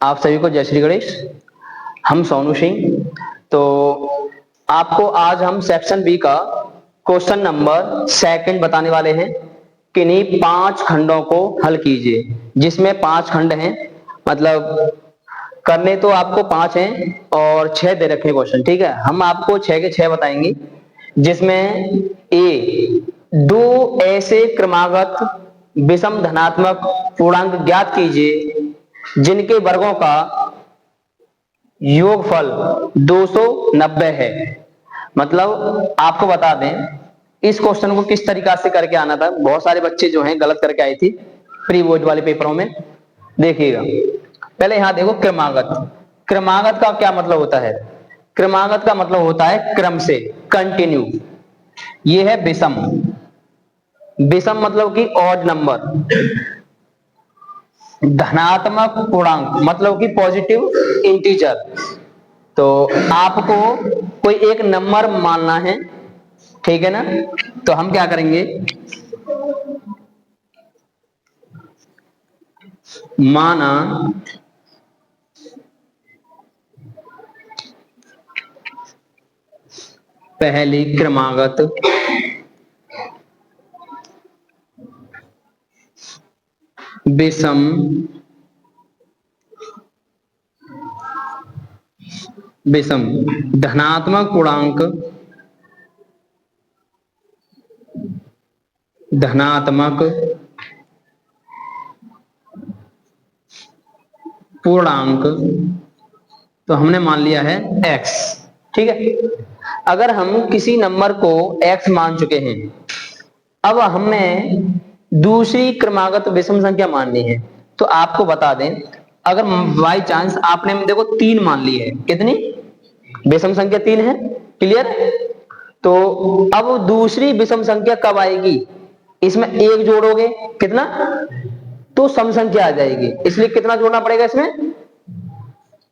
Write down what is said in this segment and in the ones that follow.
आप सभी को जय श्री गणेश। हम सोनू सिंह। तो आपको आज हम सेक्शन बी का क्वेश्चन नंबर सेकंड बताने वाले हैं। किन्हीं 5 खंडों को हल कीजिए, जिसमें 5 खंड हैं। मतलब करने तो आपको 5 हैं और 6 दे रखे क्वेश्चन, ठीक है। हम आपको 6 के 6 बताएंगे, जिसमें ए 2 ऐसे क्रमागत विषम धनात्मक पूर्णांक ज्ञात कीजिए जिनके वर्गों का योगफल 290 है। मतलब आपको बता दें, इस क्वेश्चन को किस तरीका से करके आना था। बहुत सारे बच्चे जो हैं गलत करके आए थे प्री बोर्ड वाले पेपरों में। देखिएगा, पहले यहां देखो क्रमागत। क्रमागत का क्या मतलब होता है? क्रमागत का मतलब होता है क्रम से, कंटिन्यू। ये है विषम। विषम मतलब कि ऑड नंबर। धनात्मक पूर्णांक मतलब कि पॉजिटिव इंटीजर। तो आपको कोई एक नंबर मानना है, ठीक है ना। तो हम क्या करेंगे, माना पहली क्रमागत विषम धनात्मक पूर्णांक तो हमने मान लिया है x, ठीक है। अगर हम किसी नंबर को x मान चुके हैं, अब हमने दूसरी क्रमागत विषम संख्या माननी है। तो आपको बता दें, अगर बाई चांस आपने देखो 3 मान ली है, कितनी विषम संख्या 3 है, क्लियर। तो अब दूसरी विषम संख्या कब आएगी, इसमें 1 जोड़ोगे, कितना, तो सम संख्या आ जाएगी। इसलिए कितना जोड़ना पड़ेगा इसमें,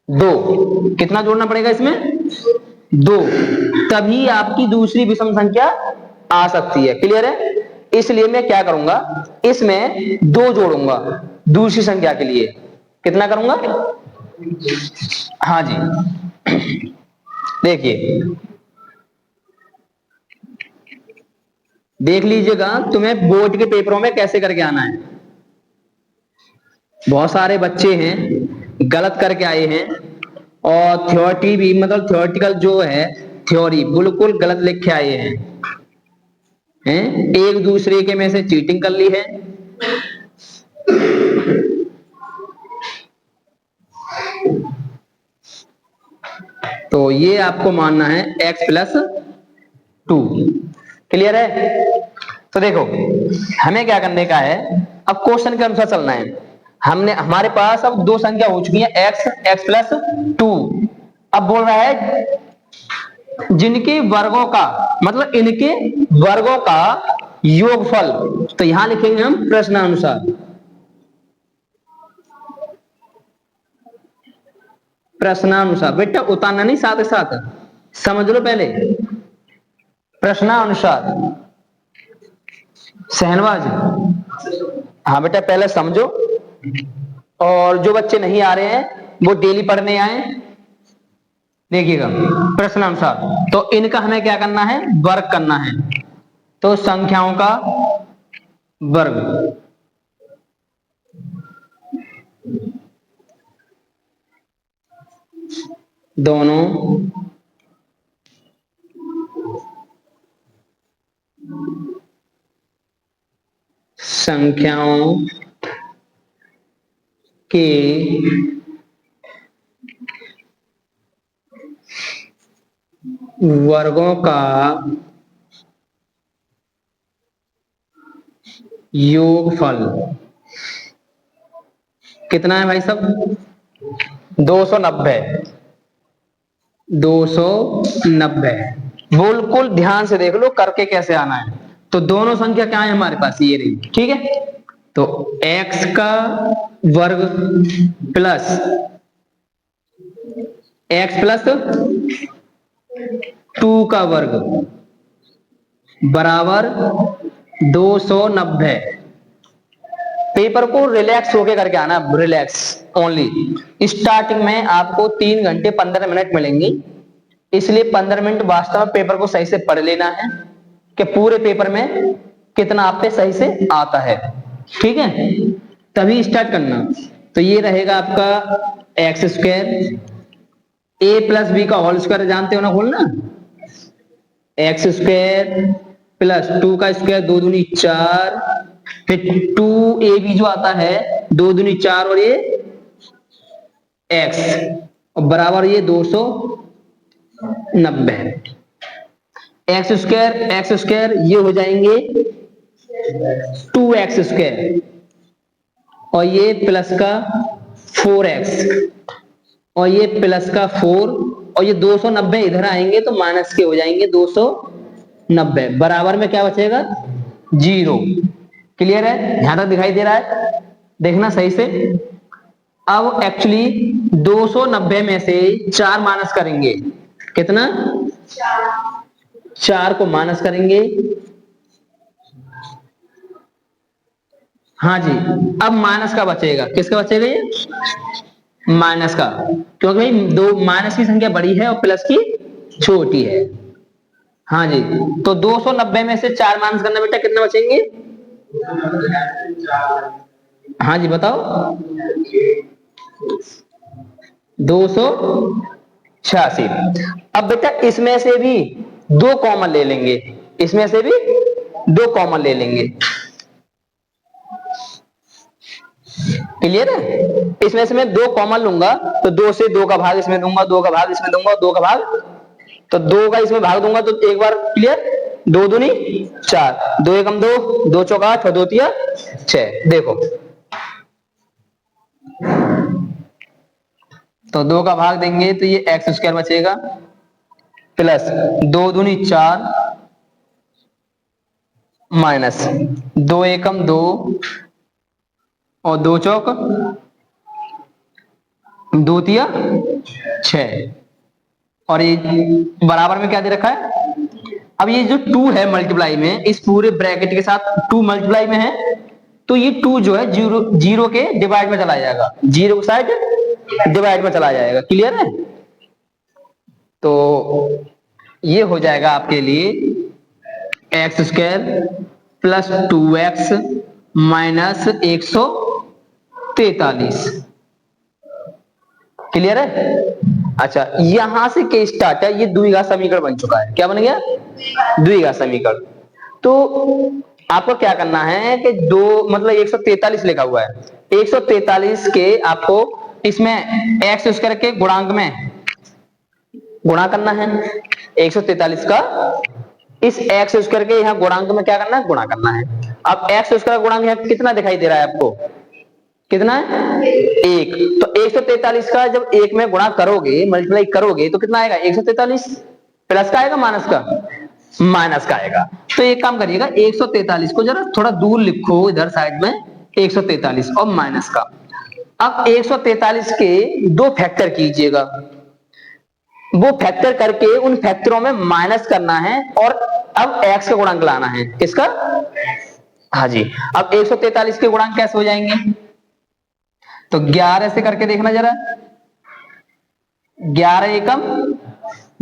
2। कितना जोड़ना पड़ेगा इसमें, 2। तभी आपकी दूसरी विषम संख्या आ सकती है, क्लियर है। इसलिए मैं क्या करूंगा, इसमें 2 जोड़ूंगा दूसरी संख्या के लिए। कितना करूंगा, हाँ जी। देखिए, देख लीजिएगा तुम्हें बोर्ड के पेपरों में कैसे करके आना है। बहुत सारे बच्चे हैं गलत करके आए हैं, और थ्योरी भी, मतलब थ्योरेटिकल जो है थ्योरी बिल्कुल गलत लिख के आए हैं। एक दूसरे के में से चीटिंग कर ली है। तो ये आपको मानना है x+2, क्लियर है। तो देखो, हमें क्या करने का है, अब क्वेश्चन के अनुसार चलना है। हमारे पास अब 2 संख्या हो चुकी है, x+2। अब बोल रहा है जिनके वर्गों का, मतलब इनके वर्गों का योगफल। तो यहां लिखेंगे हम प्रश्नानुसार। प्रश्नानुसार बेटा उतारना नहीं, साथ साथ समझ लो पहले। प्रश्नानुसार, शहनवाज, हाँ बेटा पहले समझो। और जो बच्चे नहीं आ रहे हैं वो डेली पढ़ने आए। देखिएगा, प्रश्नानुसार तो इनका हमें क्या करना है, वर्ग करना है। तो संख्याओं का वर्ग, दोनों संख्याओं के वर्गों का योगफल कितना है भाई साहब, 290। 290 बिल्कुल ध्यान से देख लो करके कैसे आना है। तो दोनों संख्या क्या है हमारे पास, ये रही, ठीक है। तो x का वर्ग प्लस x+2 का वर्ग बराबर 290। पेपर को रिलैक्स होके करके आना, रिलैक्स ओनली। स्टार्टिंग में आपको 3 घंटे 15 मिनट मिलेंगे, इसलिए 15 मिनट वास्तव में पेपर को सही से पढ़ लेना है कि पूरे पेपर में कितना आप पे सही से आता है, ठीक है, तभी स्टार्ट करना। तो ये रहेगा आपका एक्स स्क्वायर, ए प्लस बी का होल स्क्वायर जानते हो ना खोलना, एक्स स्क्वायर प्लस 2 का स्क्वायर 2 दूनी 4, फिर 2ab जो आता है 2 दूनी 4 और ये x और बराबर ये 290। एक्स स्क्वायर ये हो जाएंगे 2x स्क्वायर और ये प्लस का 4x और ये प्लस का 4 और ये 290 इधर आएंगे तो माइनस के हो जाएंगे 290, बराबर में क्या बचेगा 0। क्लियर है, यहां तक दिखाई दे रहा है, देखना सही से। अब एक्चुअली 290 में से 4 माइनस करेंगे, कितना 4 को माइनस करेंगे, हाँ जी। अब माइनस का बचेगा, किसका बचेगा ये माइनस का, क्योंकि भाई दो माइनस की संख्या बड़ी है और प्लस की छोटी है, हाँ जी। तो 290 में से 4 माइनस करना बेटा कितना बचेंगे, हाँ जी बताओ 286। अब बेटा इसमें से भी 2 कॉमन ले लेंगे, इसमें से भी 2 कॉमन ले लेंगे, क्लियर है। इसमें से मैं 2 कॉमन लूंगा तो 2 से 2 का भाग इसमें दूंगा, 2 का भाग इसमें दूंगा, 2 का भाग तो 2 का इसमें भाग दूंगा तो एक बार क्लियर, 2 दूनी 4, 2 एकम 2, 2 चौका 8 और 2 तिया 6। देखो तो 2 का भाग देंगे तो ये एक्स स्क्वायर बचेगा प्लस 2 दूनी 4 माइनस 2 एकम 2 और 2 चौक 2 तिया 6 और ये बराबर में क्या दे रखा है। अब ये जो 2 है मल्टीप्लाई में, इस पूरे ब्रैकेट के साथ 2 मल्टीप्लाई में है तो ये 2 जो है जीरो के डिवाइड में चला जाएगा, जीरो की साइड डिवाइड में चला जाएगा, क्लियर है। तो ये हो जाएगा आपके लिए x square plus 2x minus 143, clear है। अच्छा यहां से क्या स्टार्ट है, ये द्विघात समीकरण बन चुका है, क्या बन गया द्विघात समीकरण। तो आपको क्या करना है कि 2 मतलब 143 लिखा हुआ है, 143 के आपको इसमें एक्स स्क्वायर के गुणांक में गुणा करना है, 143 का इस एक्स स्क्वायर के यहाँ गुणांक में क्या करना है गुणा करना है। अब एक्स स्क्वायर गुणांक यहाँ कितना दिखाई दे रहा है आपको, कितना है 1, तो 143 का जब 1 में गुणा करोगे मल्टीप्लाई करोगे तो कितना आएगा 143, प्लस का आएगा माइनस का, माइनस का आएगा। तो एक काम करिएगा 143 को जरा थोड़ा दूर लिखो इधर साइड में, 143 और माइनस का। अब 143 के 2 फैक्टर कीजिएगा, वो फैक्टर करके उन फैक्टरों में माइनस करना है और अब x का गुणांक लाना है, किसका, हाँ जी। अब 143 के गुणांक कैसे हो जाएंगे, तो 11 से करके देखना जरा, 11 एकम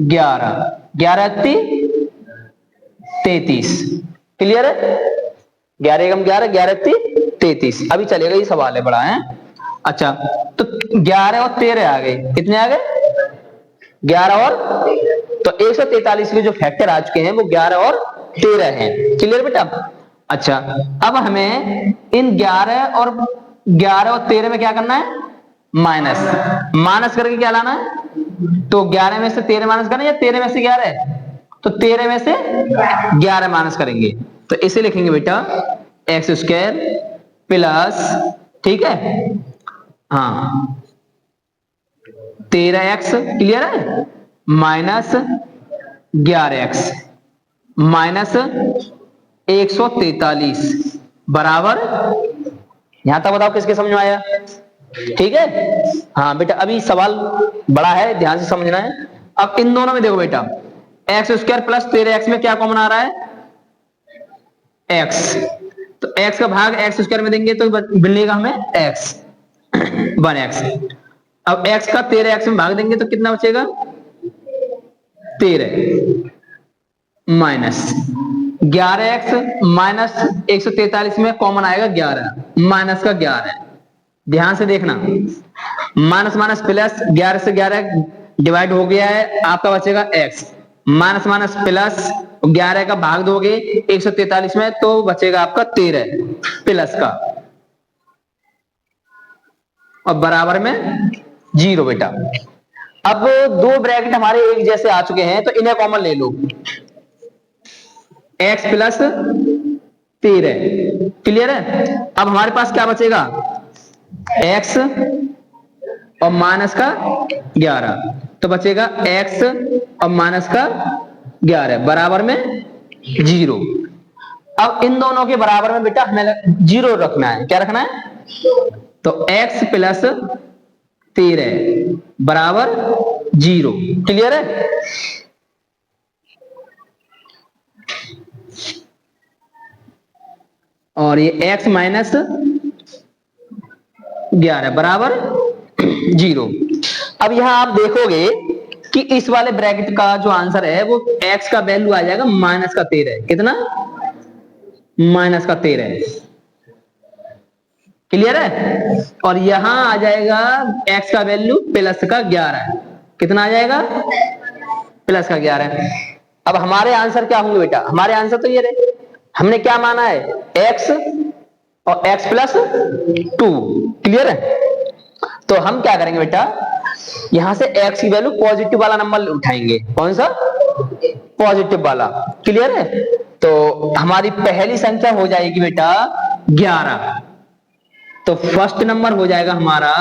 11, 11 33, क्लियर है, 11 एकम 11, 11 33। अभी चलेगा, ये सवाल है बड़ा है। अच्छा तो 11 और 13 आ गए, कितने आ गए 11 और, तो 143 के जो फैक्टर आ चुके हैं वो 11 और 13 हैं, क्लियर बेटा। अच्छा अब हमें इन 11 और 13 में क्या करना है माइनस, माइनस करके क्या लाना है, तो 11 में से 13 माइनस करना या 13 में से 11, तो 13 में से 11 माइनस करेंगे तो इसे लिखेंगे बेटा एक्स स्क्वायर प्लस, ठीक है हाँ 13x, क्लियर है, माइनस 11x माइनस 143 बराबर, यहां तक बताओ किसके समझ में आया, ठीक है। हाँ बेटा अभी सवाल बड़ा है, ध्यान से समझना है। अब इन दोनों में देखो बेटा एक्स स्क्वायर प्लस 13x में क्या कॉमन आ रहा है x, तो x का भाग x स्क्वायर में देंगे तो मिलेगा हमें x 1x। अब x का 13x में भाग देंगे तो कितना बचेगा 13 माइनस 11x माइनस 143 में कॉमन आएगा 11 माइनस का 11। ध्यान से देखना, माइनस माइनस प्लस 11 से 11 डिवाइड हो गया है, आपका बचेगा x। माइनस माइनस प्लस 11 का भाग दोगे 143 में तो बचेगा आपका 13 प्लस का और बराबर में 0 बेटा। अब दो ब्रैकेट हमारे एक जैसे आ चुके हैं तो इन्हें कॉमन ले लो, x प्लस 13। क्लियर है। अब हमारे पास क्या बचेगा x और माइनस का 11, तो बचेगा x और माइनस का 11 बराबर में 0। अब इन दोनों के बराबर में बेटा हमें 0 रखना है। क्या रखना है? तो x प्लस 13 बराबर 0। क्लियर है। और ये x माइनस 11 बराबर 0। अब यहां आप देखोगे कि इस वाले ब्रैकेट का जो आंसर है वो x का वैल्यू आ जाएगा माइनस का 13। कितना? माइनस का 13। क्लियर है। और यहां आ जाएगा x का वैल्यू प्लस का 11। कितना आ जाएगा? प्लस का 11। अब हमारे आंसर क्या होंगे बेटा? हमारे आंसर तो ये रहे, हमने क्या माना है x और x प्लस 2। क्लियर है। तो हम क्या करेंगे बेटा, यहां से x की वैल्यू पॉजिटिव वाला नंबर उठाएंगे। कौन सा? पॉजिटिव वाला। क्लियर है। तो हमारी पहली संख्या हो जाएगी बेटा 11। तो फर्स्ट नंबर हो जाएगा हमारा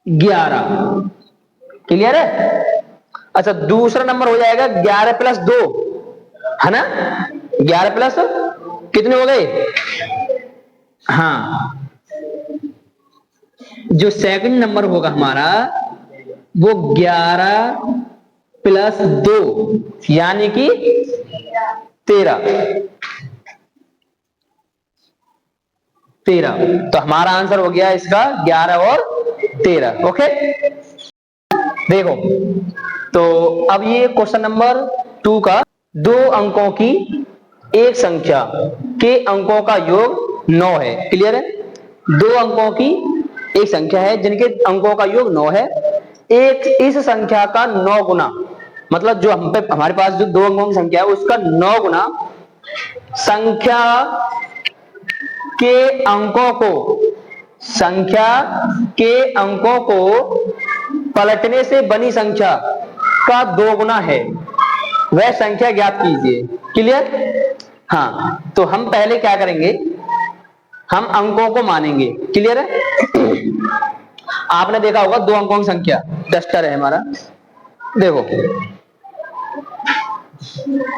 11। क्लियर है। अच्छा, दूसरा नंबर हो जाएगा 11 प्लस 2, है ना। 11 प्लस कितने हो गए? हाँ, जो सेकंड नंबर होगा हमारा वो 11 प्लस 2 यानी कि 13। तो हमारा आंसर हो गया इसका 11 और 13। ओके, देखो तो अब ये क्वेश्चन नंबर 2 का, दो अंकों की एक संख्या के अंकों का योग 9 है। क्लियर है। दो अंकों की एक संख्या है जिनके अंकों का योग 9 है। एक इस संख्या का 9 गुना, मतलब जो हमारे पास जो दो अंकों की संख्या है उसका 9 गुना संख्या के अंकों को, संख्या के अंकों को पलटने से बनी संख्या का 2 गुना है, वह संख्या ज्ञात कीजिए। क्लियर। हाँ, तो हम पहले क्या करेंगे, हम अंकों को मानेंगे। क्लियर है। आपने देखा होगा दो अंकों की संख्या, डस्टर है हमारा, देखो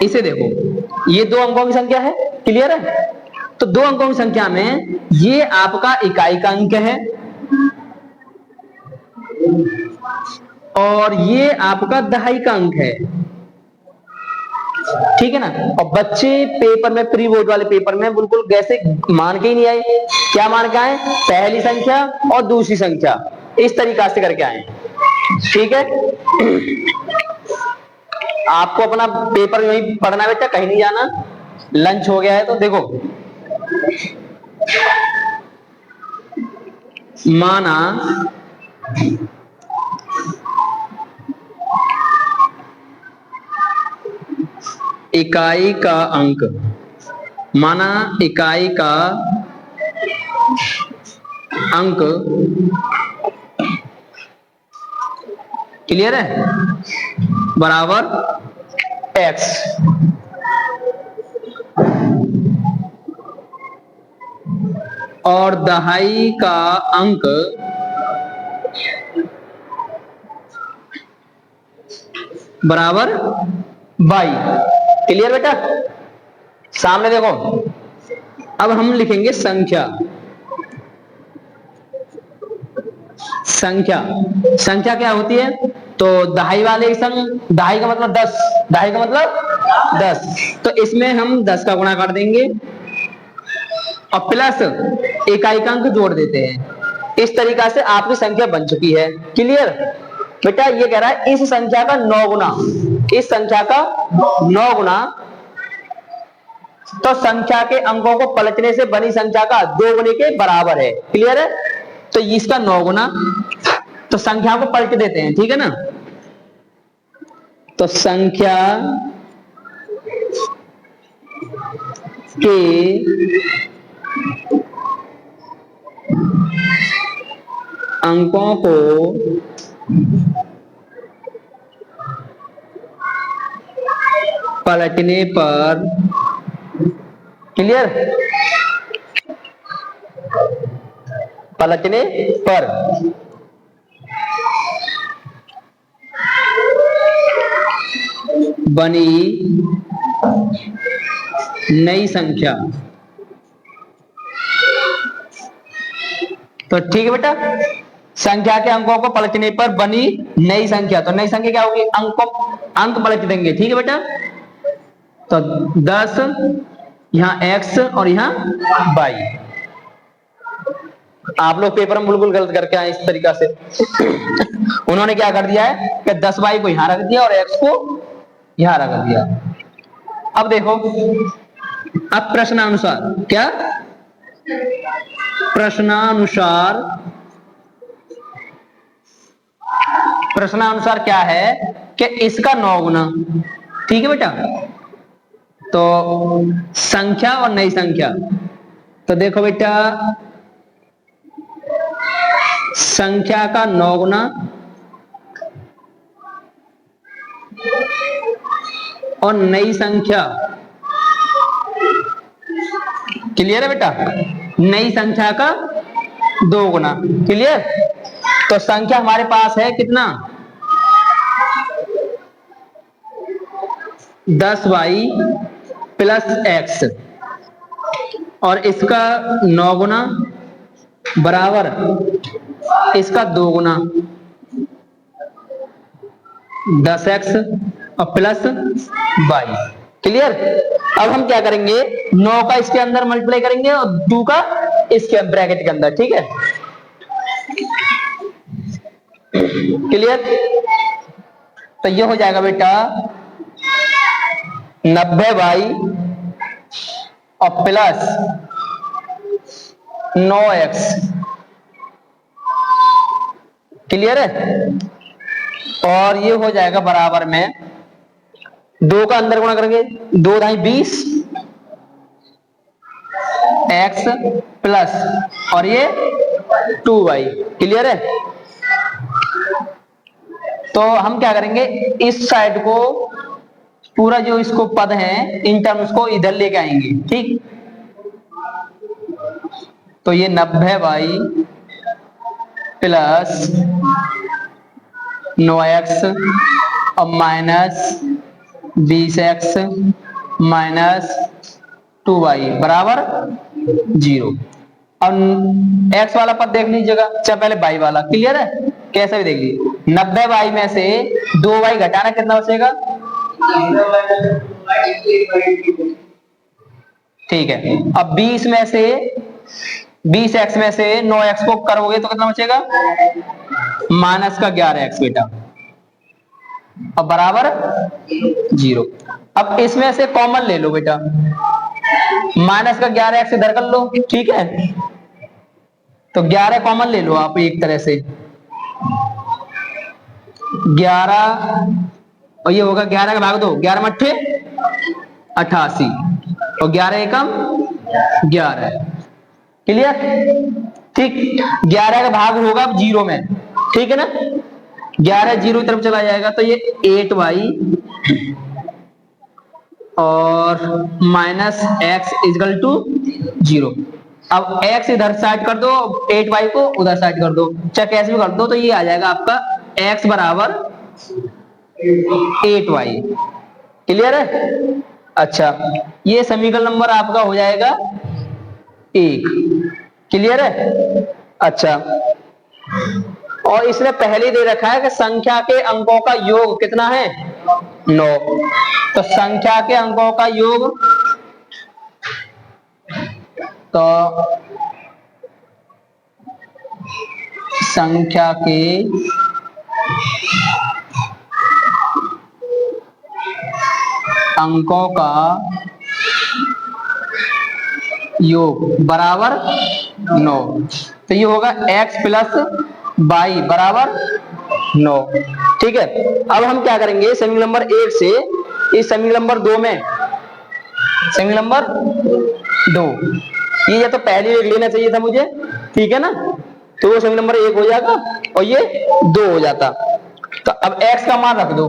इसे देखो, ये दो अंकों की संख्या है। क्लियर है। तो दो अंकों की संख्या में ये आपका इकाई का अंक है और ये आपका दहाई का अंक है। ठीक है ना। और बच्चे पेपर में, प्री बोर्ड वाले पेपर में बिल्कुल कैसे मान के ही नहीं आए। क्या मान के आए? पहली संख्या और दूसरी संख्या, इस तरीका से करके आए। ठीक है। आपको अपना पेपर वही पढ़ना बेटा, कहीं नहीं जाना। लंच हो गया है तो देखो, माना इकाई का अंक, माना इकाई का अंक, क्लियर है, बराबर x। और दहाई का अंक बराबर y। क्लियर बेटा। सामने देखो, अब हम लिखेंगे संख्या। संख्या, संख्या क्या होती है? तो दहाई वाले संग, दहाई का मतलब 10, दहाई का मतलब 10। तो इसमें हम 10 का गुणा कर देंगे और प्लस इकाई का अंक जोड़ देते हैं। इस तरीका से आपकी संख्या बन चुकी है। क्लियर बेटा? ये कह रहा है इस संख्या का 9 गुना, इस संख्या का 9 गुना, तो संख्या के अंकों को पलटने से बनी संख्या का 2 गुने के बराबर है। क्लियर है? तो इसका 9 गुना, तो संख्या को पलट देते हैं, ठीक है ना? तो संख्या के अंकों को पलटने पर, क्लियर, पलटने पर बनी नई संख्या, तो ठीक है बेटा, संख्या के अंकों को पलटने पर बनी नई संख्या, तो नई संख्या क्या होगी? अंक पलट देंगे, ठीक है बेटा? तो 10, यहां x और यहां y। आप लोग पेपर में बिल्कुल गलत करके आए इस तरीका से। उन्होंने क्या कर दिया है कि 10y को यहां रख दिया और x को यहां रख दिया। अब देखो, अब प्रश्नानुसार क्या, प्रश्नानुसार क्या है कि इसका 9 गुना, ठीक है बेटा? तो संख्या और नई संख्या, तो देखो बेटा, संख्या का 9 गुना और नई संख्या, क्लियर है बेटा? नई संख्या का 2 गुना, क्लियर? तो संख्या हमारे पास है कितना? 10y प्लस x और इसका 9 गुना बराबर इसका 2 गुना 10x और प्लस y। क्लियर? अब हम क्या करेंगे, 9 का इसके अंदर मल्टीप्लाई करेंगे और 2 का इसके ब्रैकेट के अंदर, ठीक है? क्लियर? तो ये हो जाएगा बेटा 90y और प्लस 9x। क्लियर है? और ये हो जाएगा बराबर में 2 का अंदर गुणा करेंगे, 2 ढाई 20 x प्लस और ये 2y। क्लियर है? तो हम क्या करेंगे, इस साइड को पूरा जो इसको पद है इन टर्म्स को इधर लेके आएंगे, ठीक? तो ये 90y प्लस 9x और माइनस 20x माइनस 2y बराबर 0। अब x वाला पद देख लीजिएगा, चाहे पहले y वाला। क्लियर है? कैसे भी देख लीजिए, 90y में से 2y घटाना कितना बचेगा? ठीक है। अब 20 में से 20x में से 9x को करोगे तो कितना बचेगा? माइनस का 11x बेटा, अब बराबर 0। अब इसमें से कॉमन ले लो बेटा, माइनस का 11x इधर कर लो, ठीक है? तो 11 कॉमन ले लो आप एक तरह से, 11 और ये होगा 11 का भाग दो, 11 मट्ठे 88 और 11 एकम 11। क्लियर? ठीक, 11 का भाग होगा अब 0 में, ठीक है ना? 11 0 की तरफ चला जाएगा तो ये 8y और माइनस x इजकल टू 0। अब x इधर साइड कर दो, 8y को उधर साइड कर दो, चाहे कैसे भी कर दो, तो ये आ जाएगा आपका x बराबर 8y। क्लियर है? अच्छा, ये समीकरण नंबर आपका हो जाएगा 1। क्लियर है? अच्छा, और इसने पहले दे रखा है कि संख्या के अंकों का योग कितना है? 9। तो संख्या के अंकों का योग, तो संख्या के अंकों का योग बराबर 9। तो ये होगा x प्लस वाई बराबर 9। ठीक है, अब हम क्या करेंगे समीकरण नंबर 1 से इस समीकरण नंबर 2 में, समीकरण नंबर 2, ये या तो पहले लिख लेना चाहिए था मुझे, ठीक है ना, तो वो समीकरण नंबर 1 हो जाएगा और ये 2 हो जाता। तो अब x का मान रख दो,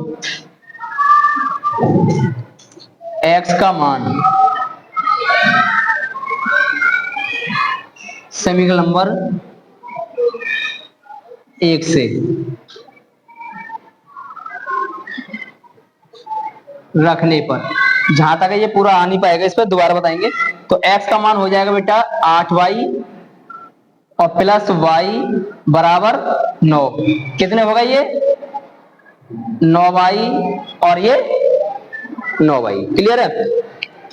x का मान समीकरण नंबर 1 से रखने पर, जहां तक ये पूरा आ नहीं पाएगा इस पर दोबारा बताएंगे। तो x का मान हो जाएगा बेटा 8y और प्लस y बराबर 9। कितने होगा ये 9y और ये 9y। क्लियर है।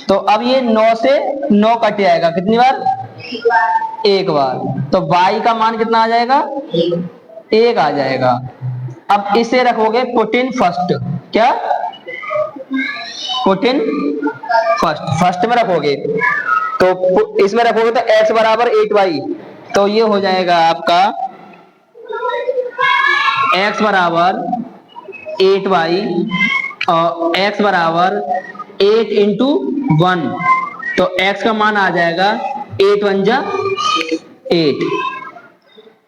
तो अब ये 9 से 9 कट जाएगा कितनी बार, एक बार। तो y का मान कितना आ जाएगा, 1 आ जाएगा। अब इसे रखोगे पुट इन फर्स्ट, क्या पुट इन फर्स्ट, फर्स्ट में रखोगे तो इसमें रखोगे तो x बराबर 8y। तो ये हो जाएगा आपका x बराबर 8y और x बराबर 8 इंटू 1। तो x का मान आ जाएगा 8 1 जा 8।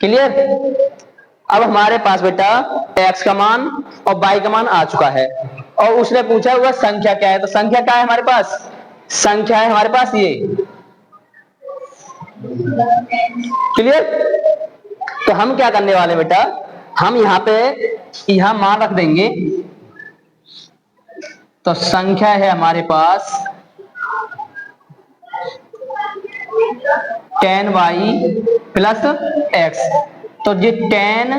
क्लियर। अब हमारे पास बेटा x का मान और y का मान आ चुका है और उसने पूछा हुआ संख्या क्या है। तो संख्या क्या है हमारे पास, संख्या है हमारे पास ये। क्लियर। तो हम क्या करने वाले बेटा, हम यहाँ पे यहां मान रख देंगे। तो संख्या है हमारे पास 10y प्लस x। तो ये 10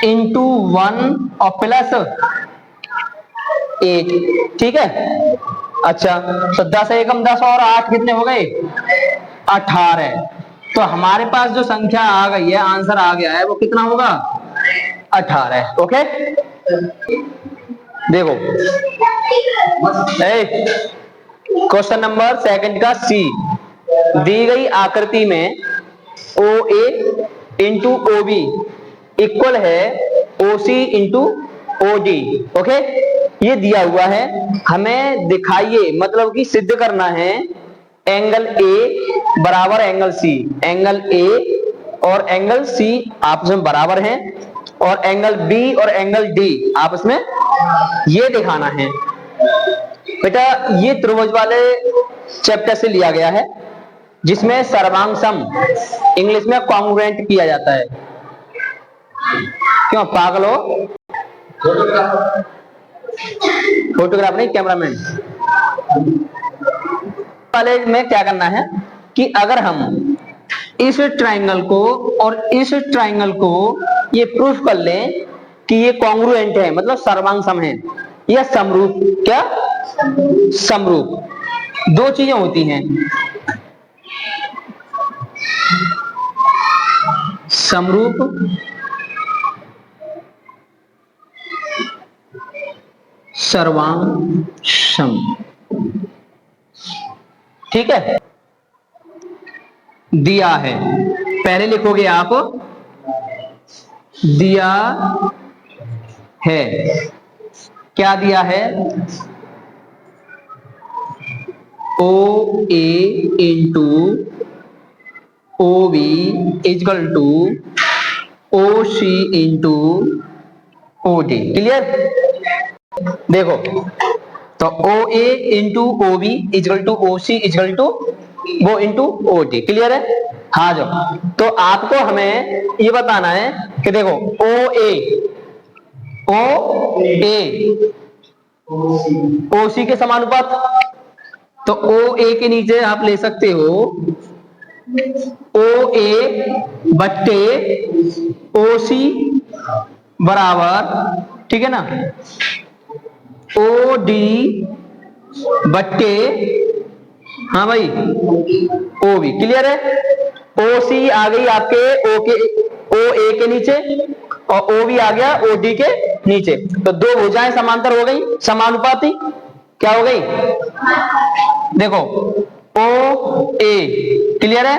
इंटू 1 और प्लस 8। ठीक है। अच्छा, तो 10 एकम 10 और 8 कितने हो गए 18। तो हमारे पास जो संख्या आ गई है, आंसर आ गया है, वो कितना होगा 18। ओके, देखो क्वेश्चन नंबर सेकंड का सी, दी गई आकृति में ओ A into O B equal है ओ C into O D. Okay, ये दिया हुआ है, हमें दिखाइए, मतलब कि सिद्ध करना है एंगल ए बराबर एंगल सी। एंगल ए और एंगल सी आपस में बराबर हैं और एंगल बी और एंगल डी आपस में, ये दिखाना है बेटा। ये त्रिभुज वाले चैप्टर से लिया गया है जिसमें सर्वांग सम इंग्लिश में कॉन्ग्रुएंट किया जाता है। क्यों पागल हो, फोटोग्राफ नहीं कैमरामैन वाले में क्या करना है कि अगर हम इस ट्राइंगल को और इस ट्राइंगल को ये प्रूफ कर लें कि ये कॉन्ग्रुएंट है, मतलब सर्वांग सम है या समरूप, क्या समरूप, दो चीजें होती हैं, समरूप सर्वांग सम। ठीक है, दिया है, पहले लिखोगे आप दिया है, क्या दिया है O A into O B equal to O C into O D. Clear. देखो, तो O A into O B equal to O C equal to वो इंटू ओ टी। क्लियर है। हाँ जो, तो आपको हमें ये बताना है कि देखो ओ ए ओ सी के समानुपात, तो ओ ए के नीचे आप ले सकते हो ओ ए बट्टे ओ सी बराबर, ठीक है ना, ओ डी बट्टे, हाँ भाई, ओ बी। क्लियर है? ओ सी आ गई आपके ओ ए के नीचे, और ओ बी आ गया ओ डी के नीचे। तो दो भुजाएं समांतर हो गई, समानुपाती। क्या हो गई? देखो, ओ ए, क्लियर है,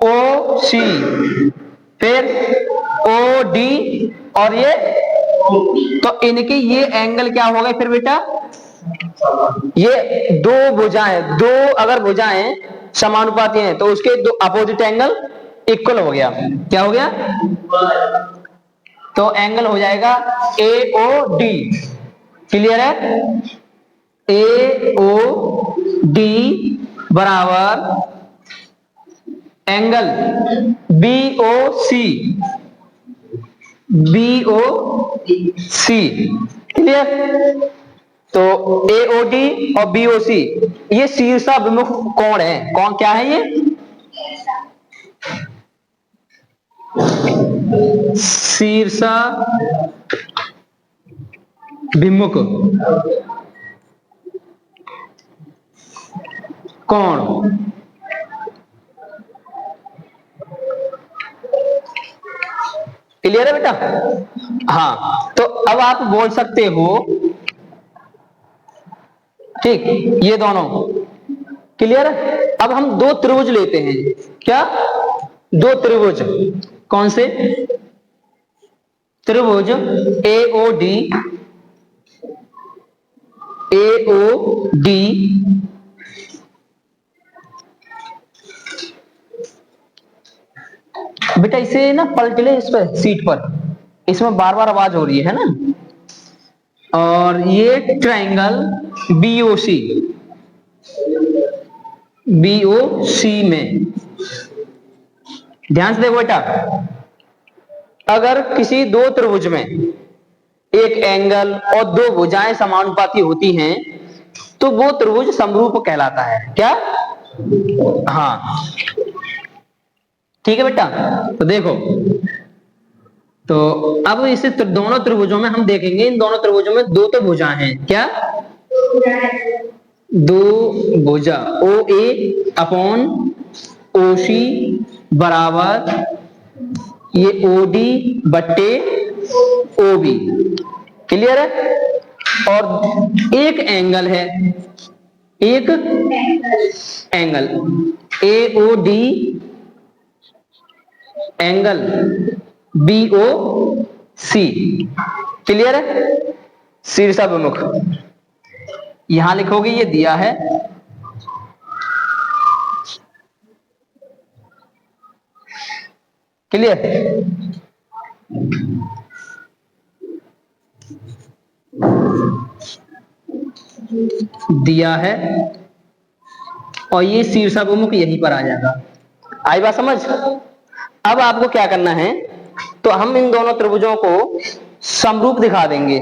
ओ सी, फिर ओ डी, और ये, तो इनके ये एंगल क्या हो गए फिर बेटा? ये दो भुजाएं, दो अगर भुजाएं समानुपाती हैं तो उसके दो अपोजिट एंगल इक्वल हो गया। क्या हो गया? तो एंगल हो जाएगा ए ओ डी। क्लियर है? ए ओ डी बराबर angle B O C, B O C. Clear? तो एओडी और बीओसी ये शीर्षाभिमुख कोण है। कौन क्या है ये? शीर्षाभिमुख कोण। क्लियर है बेटा? हाँ, तो अब आप बोल सकते हो, ठीक, ये दोनों क्लियर है। अब हम दो त्रिभुज लेते हैं। क्या? दो त्रिभुज। कौन से? त्रिभुज ए ओ डी, ए ओ डी, बेटा इसे ना पलट ले इस पर, सीट पर, इसमें बार बार आवाज हो रही है ना। और ये ट्रायंगल बीओसी, बीओसी में ध्यान से देखो बेटा, अगर किसी दो त्रिभुज में एक एंगल और दो भुजाएं समानुपाती होती हैं तो वो त्रिभुज समरूप कहलाता है। क्या? हाँ, ठीक है बेटा। तो देखो, तो अब इसे दोनों त्रिभुजों में हम देखेंगे, इन दोनों त्रिभुजों में दो तो भुजाएं हैं। क्या? दो भुजा ओ ए अपॉन ओ सी बराबर ये ओ डी बट्टे ओ बी। क्लियर है? और एक एंगल है, एक angle A O D angle B O C. Clear है? शीर्षाभिमुख यहां लिखोगे, ये दिया है। क्लियर? दिया है, और ये शीर्षाभिमुख यहीं पर आ जाएगा। आई बात समझ? अब आपको क्या करना है, तो हम इन दोनों त्रिभुजों को समरूप दिखा देंगे।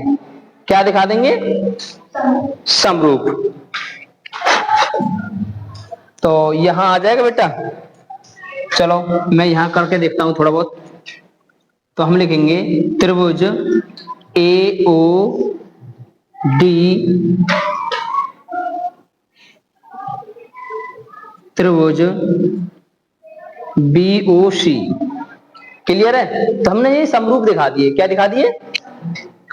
क्या दिखा देंगे? समरूप। तो यहां आ जाएगा बेटा। चलो मैं यहां करके देखता हूं थोड़ा बहुत। तो हम लिखेंगे त्रिभुज ए ओ डी, त्रिभुज बी ओ सी। क्लियर है? तो हमने ये समरूप दिखा दिए। क्या दिखा दिए?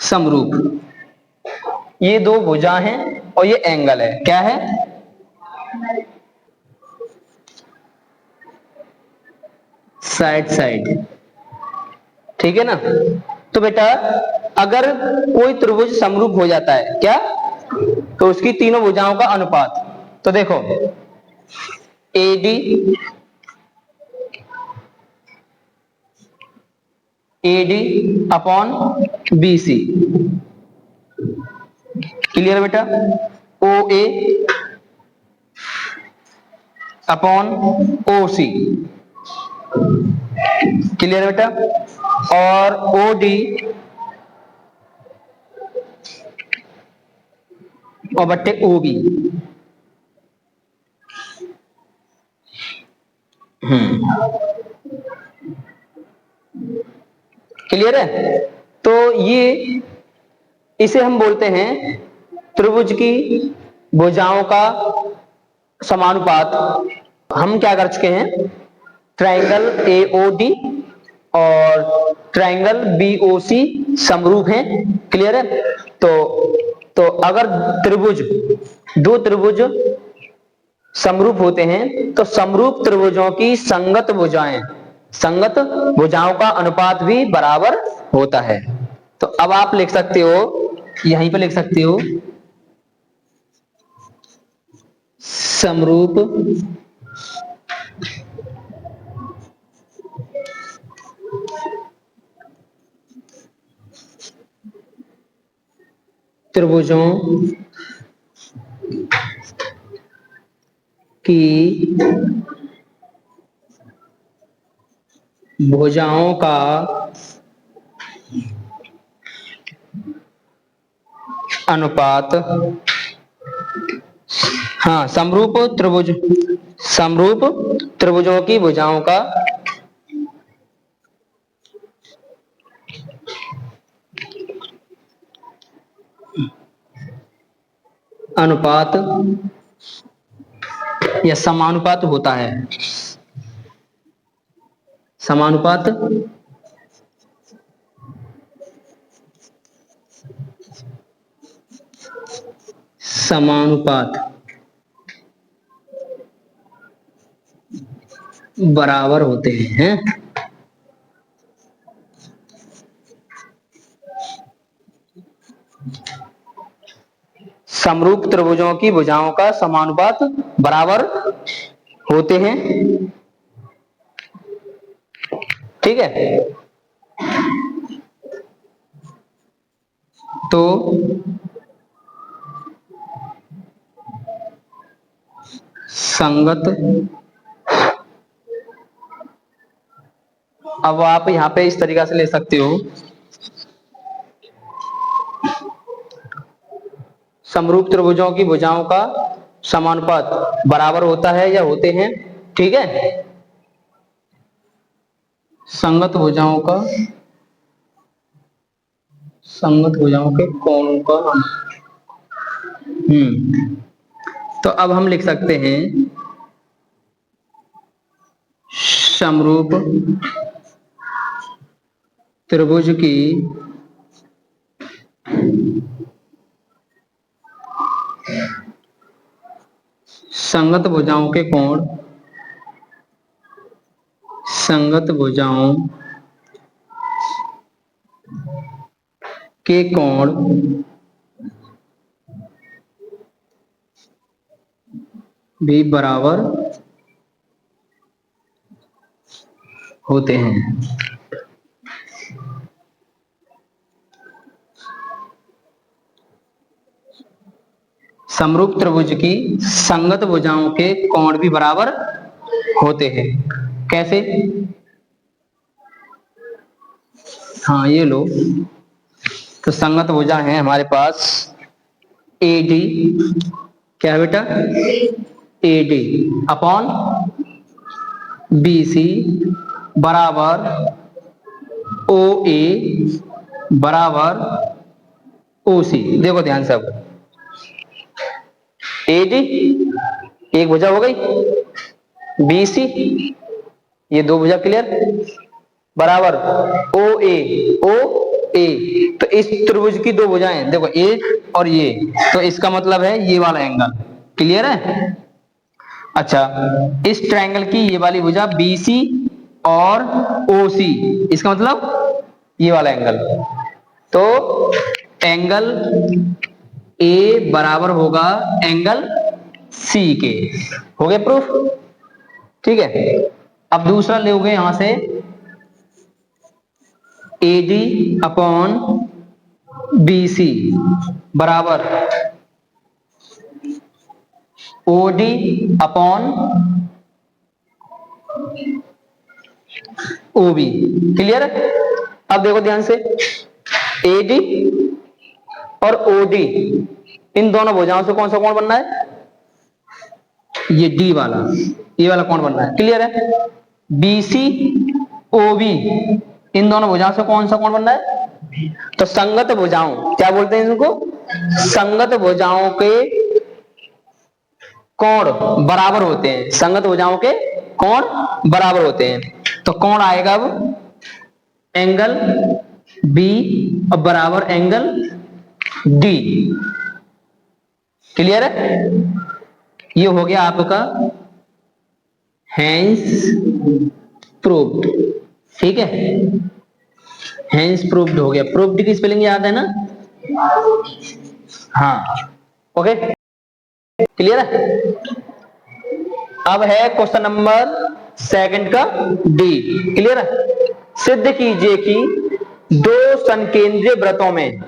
समरूप। ये दो भुजा हैं और ये एंगल है। क्या है? Side side. ठीक है ना? तो बेटा अगर कोई त्रिभुज समरूप हो जाता है, क्या, तो उसकी तीनों भुजाओं का अनुपात, तो देखो AD upon B C. Clear बेटा? ओ ए अपॉन ओ सी। क्लियर बेटा? और ओ डी और बट्टे ओ बी। क्लियर है? तो ये इसे हम बोलते हैं त्रिभुज की भुजाओं का समानुपात। हम क्या कर चुके हैं, ट्रायंगल एओडी और ट्रायंगल बीओसी समरूप हैं। क्लियर है? तो अगर त्रिभुज, दो त्रिभुज समरूप होते हैं तो समरूप त्रिभुजों की संगत भुजाएं, संगत भुजाओं का अनुपात भी बराबर होता है। तो अब आप लिख सकते हो, यहीं पे लिख सकते हो, समरूप त्रिभुजों की भुजाओं का अनुपात, हाँ, समरूप त्रिभुजों की भुजाओं का अनुपात या समानुपात होता है। समानुपात बराबर होते हैं। समरूप त्रिभुजों की भुजाओं का समानुपात बराबर होते हैं। ठीक है? तो संगत, अब आप यहां पे इस तरीका से ले सकते हो, समरूप त्रिभुजों की भुजाओं का समानुपात बराबर होता है या होते हैं। ठीक है? संगत भुजाओं के कोणों का, तो अब हम लिख सकते हैं समरूप त्रिभुज की संगत भुजाओं के कोण, संगत भुजाओं के कोण भी बराबर होते हैं। समरूप त्रिभुज की संगत भुजाओं के कोण भी बराबर होते हैं। कैसे? हाँ, ये लो, तो संगत भुजा है हमारे पास AD, क्या है बेटा, AD अपॉन BC बराबर OA बराबर OC। देखो ध्यान से, अब AD एक भुजा हो गई, BC ये दो भुजा, क्लियर, बराबर OA तो इस त्रिभुज की दो भुजाएं देखो, एक और ये, तो इसका मतलब है ये वाला एंगल। क्लियर है? अच्छा, इस ट्रायंगल की ये वाली भुजा BC और OC, इसका मतलब ये वाला एंगल। तो एंगल A बराबर होगा एंगल C के। हो गया प्रूफ? ठीक है? अब दूसरा लोगे यहां से AD अपॉन BC बराबर OD अपॉन OB। क्लियर है? अब देखो ध्यान से, AD और OD इन दोनों भुजाओं से कौन सा कोण बनना है? ये D वाला, ये वाला कोण बनना है। क्लियर है? BC OB इन दोनों भुजाओं से कौन सा कोण बनना है? तो संगत भुजाओं क्या बोलते हैं इनको? संगत भुजाओं के कोण बराबर होते हैं। संगत भुजाओं के कोण बराबर होते हैं। तो कोण आएगा अब एंगल बी और बराबर एंगल डी। क्लियर है? ये हो गया आपका हेंस प्रूव्ड। ठीक है, हेंस प्रूव्ड हो गया। प्रूव्ड की स्पेलिंग याद है ना? हाँ, ओके, क्लियर है? अब है क्वेश्चन नंबर सेकंड का डी। क्लियर है? सिद्ध कीजिए कि दो संकेंद्रीय वृत्तों में,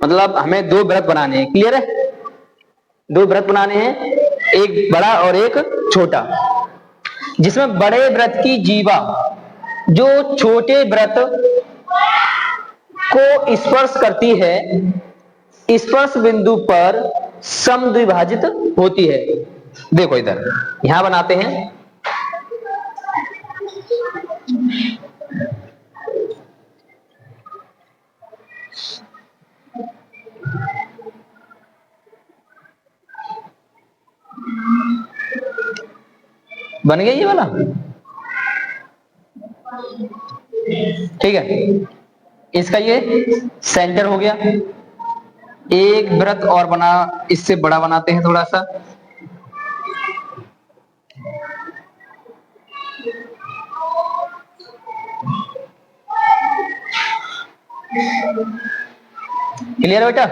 मतलब हमें दो वृत्त बनाने हैं। क्लियर है? दो वृत्त बनाने हैं, एक बड़ा और एक छोटा, जिसमें बड़े वृत्त की जीवा जो छोटे वृत्त को स्पर्श करती है, स्पर्श बिंदु पर समद्विभाजित होती है। देखो इधर यहां बनाते हैं। बन गया ये वाला? ठीक है, इसका ये सेंटर हो गया। एक वृत्त और बना, इससे बड़ा बनाते हैं थोड़ा सा। क्लियर बेटा?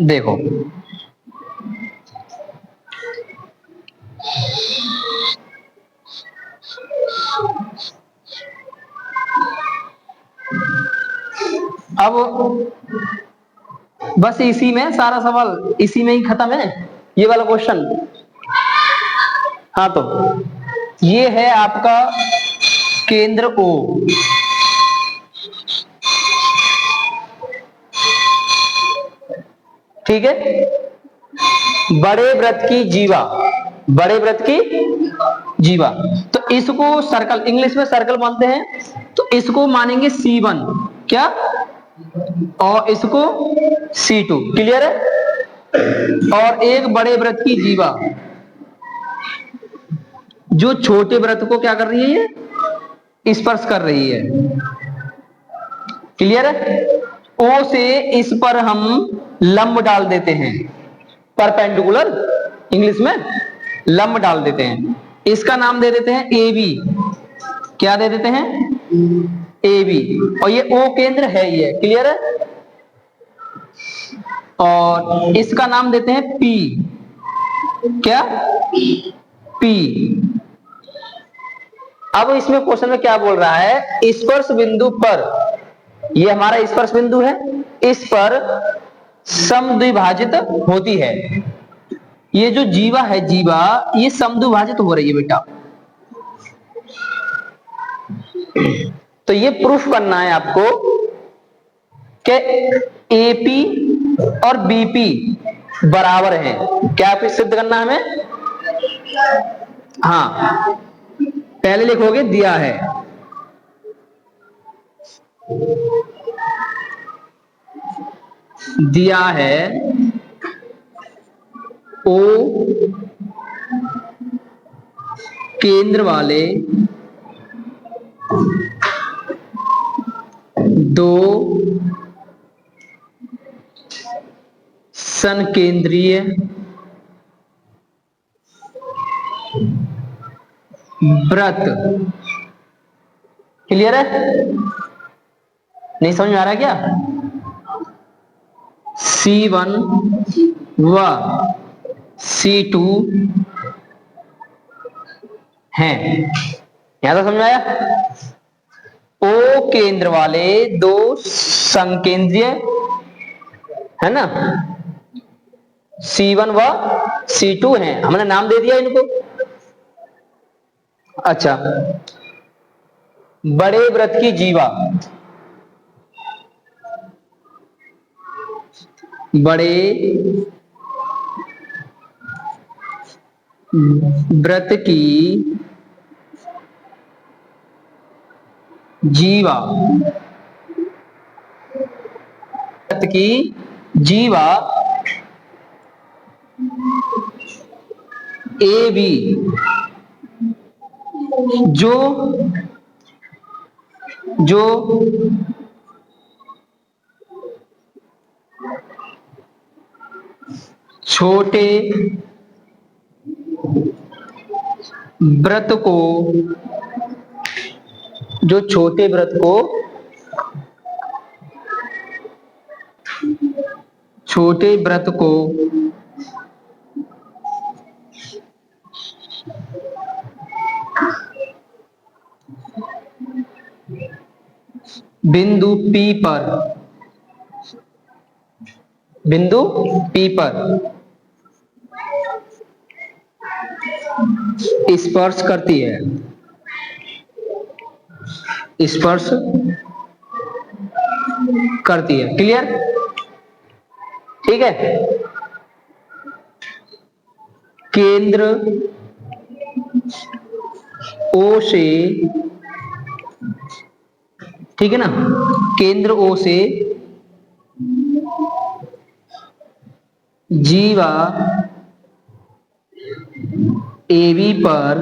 देखो अब बस इसी में सारा सवाल, इसी में ही खत्म है ये वाला क्वेश्चन। हाँ, तो ये है आपका केंद्र O। ठीक है, बड़े वृत्त की जीवा, बड़े वृत्त की जीवा, तो इसको सर्कल, इंग्लिश में सर्कल मानते हैं, तो इसको मानेंगे C1 क्या, और इसको C2। क्लियर है? और एक बड़े वृत्त की जीवा जो छोटे वृत्त को क्या कर रही है, ये स्पर्श कर रही है। क्लियर है? O से इस पर हम लंब डाल देते हैं, परपेंडिकुलर, इंग्लिश में लंब डाल देते हैं। इसका नाम दे देते हैं AB। क्या दे देते हैं? AB। और ये O केंद्र है ये। क्लियर है? और इसका नाम देते हैं P। क्या? P। अब इसमें क्वेश्चन में क्या बोल रहा है? स्पर्श बिंदु पर, ये हमारा स्पर्श बिंदु है, इस पर समद्विभाजित होती है। ये जो जीवा है, जीवा ये समद्विभाजित हो रही है बेटा। तो ये प्रूफ करना है आपको कि AP और BP बराबर हैं। क्या सिद्ध करना है हमें? हाँ, पहले लिखोगे दिया है, दिया है O केंद्र वाले दो संकेंद्रीय वृत्त। क्लियर है? नहीं समझ में आ रहा क्या? C1 व C2 हैं। यहां तो समझ में आया? O केंद्र वाले दो संकेंद्रीय है ना, C1 व C2 हैं, हमने नाम दे दिया इनको। अच्छा, बड़े वृत्त की जीवा, बड़े व्रत की जीवा, व्रत की जीवा ए बी, जो जो छोटे व्रत को, जो छोटे व्रत को, छोटे व्रत को बिंदु P पर, बिंदु P पर स्पर्श करती है, स्पर्श करती है। क्लियर? ठीक है। केंद्र O से, ठीक है ना, केंद्र O से जीवा AB पर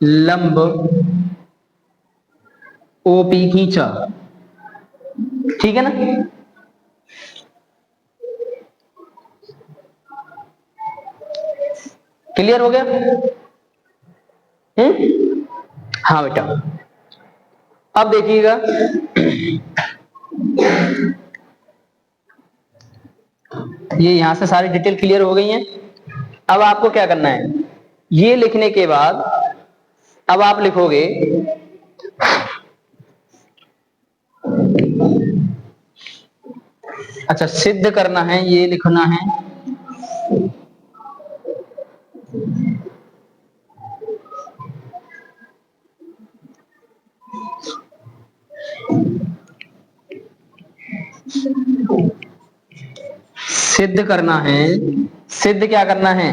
लंब OP खींचा। ठीक है ना? क्लियर हो गया? हाँ बेटा। अब देखिएगा, ये यहां से सारी डिटेल क्लियर हो गई है। अब आपको क्या करना है, ये लिखने के बाद अब आप लिखोगे अच्छा, सिद्ध करना है, ये लिखना है सिद्ध करना है, सिद्ध क्या करना है,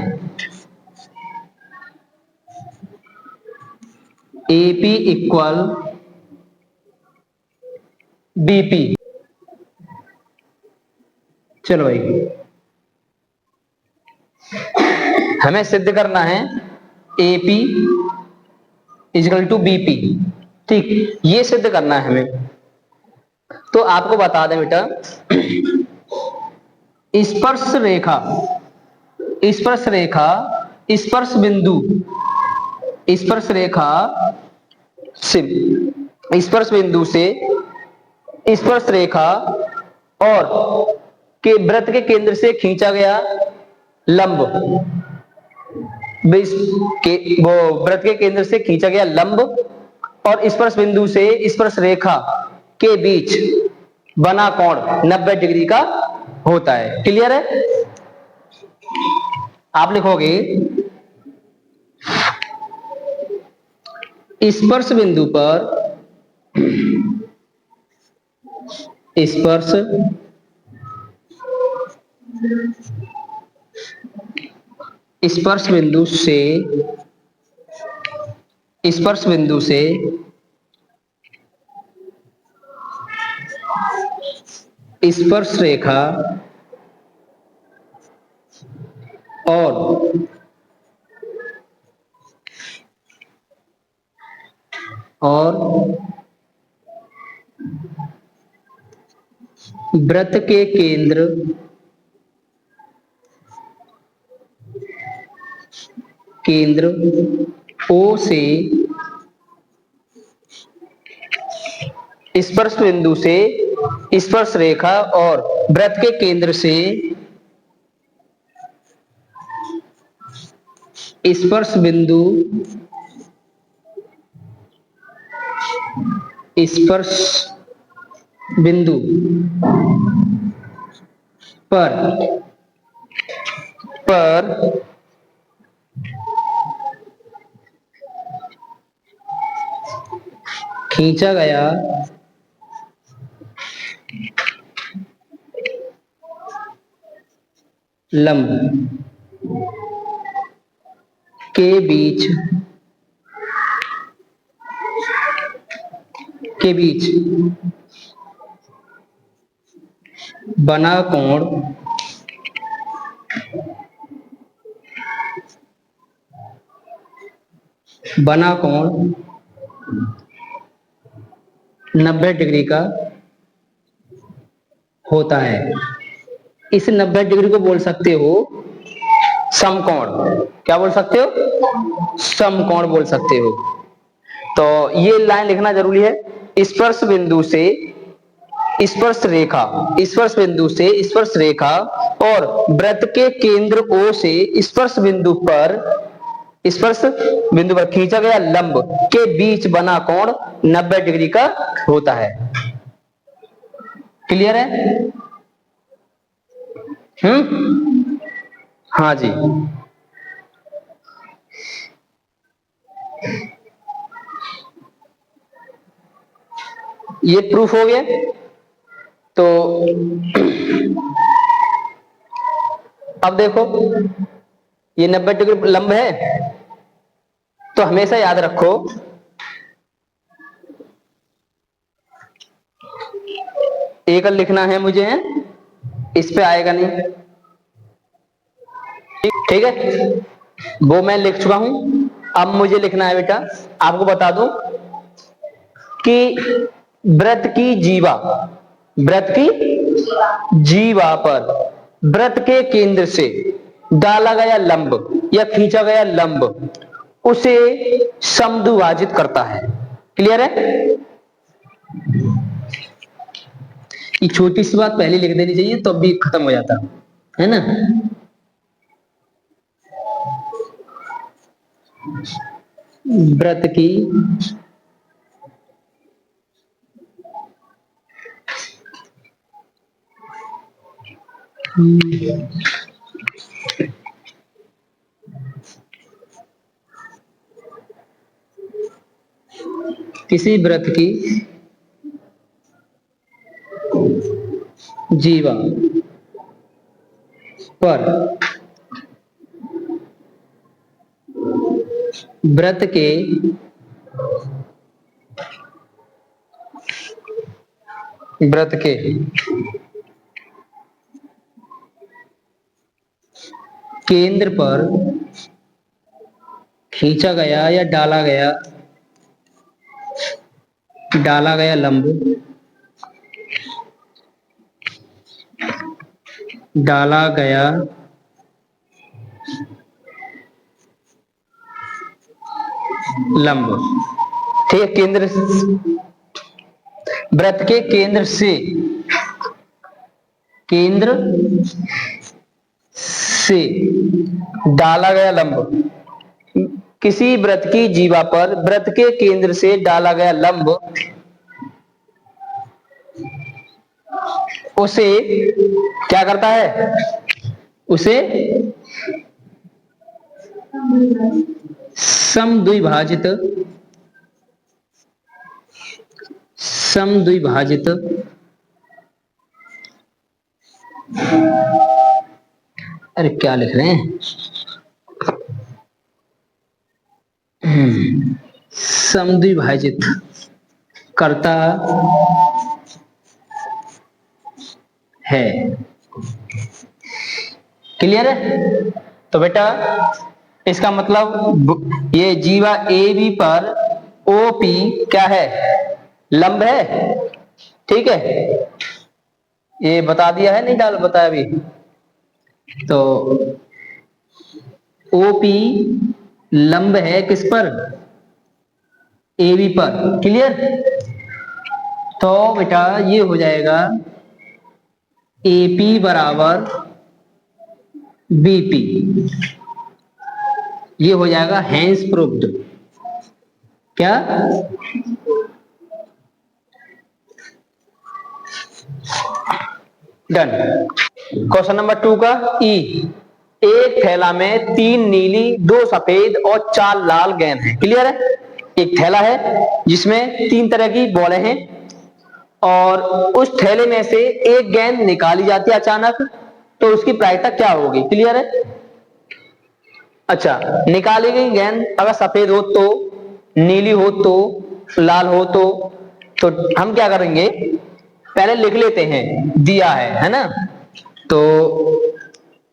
एपी इक्वल बीपी। चलो भाई, हमें सिद्ध करना है एपी इक्वल टू बीपी। ठीक, ये सिद्ध करना है हमें। तो आपको बता दें बेटा, स्पर्श रेखा, स्पर्श रेखा, स्पर्श बिंदु, स्पर्श रेखा से, स्पर्श बिंदु से स्पर्श रेखा और के वृत्त के केंद्र से खींचा गया लंब, वो वृत्त के केंद्र से खींचा गया लंब और स्पर्श बिंदु से स्पर्श रेखा के बीच बना कोण 90 डिग्री का होता है। क्लियर है? आप लिखोगे स्पर्श बिंदु पर, स्पर्श स्पर्श बिंदु से, स्पर्श बिंदु से स्पर्श रेखा और वृत्त के केंद्र, केंद्र O से स्पर्श बिंदु से स्पर्श रेखा और वृत्त के केंद्र से स्पर्श बिंदु, स्पर्श बिंदु पर खींचा गया लंब के बीच बना कोण 90 डिग्री का होता है। इस 90 डिग्री को बोल सकते हो समकोण। क्या बोल सकते हो? समकोण बोल सकते हो। तो ये लाइन लिखना जरूरी है। स्पर्श बिंदु से स्पर्श रेखा, स्पर्श बिंदु से स्पर्श रेखा और वृत्त के केंद्र O से स्पर्श बिंदु पर खींचा गया लंब के बीच बना कोण 90 डिग्री का होता है। क्लियर है? हाँ जी। ये प्रूफ हो गया। तो अब देखो, ये 90 डिग्री लंब है, तो हमेशा याद रखो एकल लिखना है मुझे, है इस पे आएगा नहीं। ठीक है, वो मैं लिख चुका हूं। अब मुझे लिखना है बेटा, आपको बता दूं कि वृत्त की जीवा पर वृत्त के केंद्र से डाला गया लंब या खींचा गया लंब उसे समद्विभाजित करता है। क्लियर है? ये छोटी सी बात पहले लिख देनी चाहिए तो भी खत्म हो जाता है ना। वृत्त की किसी वृत्त की जीवा पर वृत्त के केंद्र पर खींचा गया या डाला गया लंब ठीक है। वृत्त के केंद्र से डाला गया लंब, किसी वृत्त की जीवा पर वृत्त के केंद्र से डाला गया लंब उसे क्या करता है? उसे समद्विभाजित अरे क्या लिख रहे हैं? समद्विभाजित करता है। क्लियर है? तो बेटा इसका मतलब ये जीवा ए बी पर OP क्या है? लंब है। ठीक है, ये बता दिया है, नहीं बताया अभी? तो OP लंब है किस पर? AB पर। क्लियर? तो बेटा ये हो जाएगा AP बराबर BP। ये हो जाएगा हेंस प्रूव्ड। क्या? डन। क्वेश्चन नंबर 2 का ई। एक थैला में 3 नीली, 2 सफेद और 4 लाल गेंद है। क्लियर है? एक थैला है जिसमें 3 तरह की बॉलें हैं और उस थैले में से एक गेंद निकाली जाती है अचानक तो उसकी प्रायिकता क्या होगी? क्लियर है? अच्छा, निकाली गई गेंद अगर सफेद हो तो, नीली हो तो, लाल हो तो हम क्या करेंगे, पहले लिख लेते हैं, दिया है ना। तो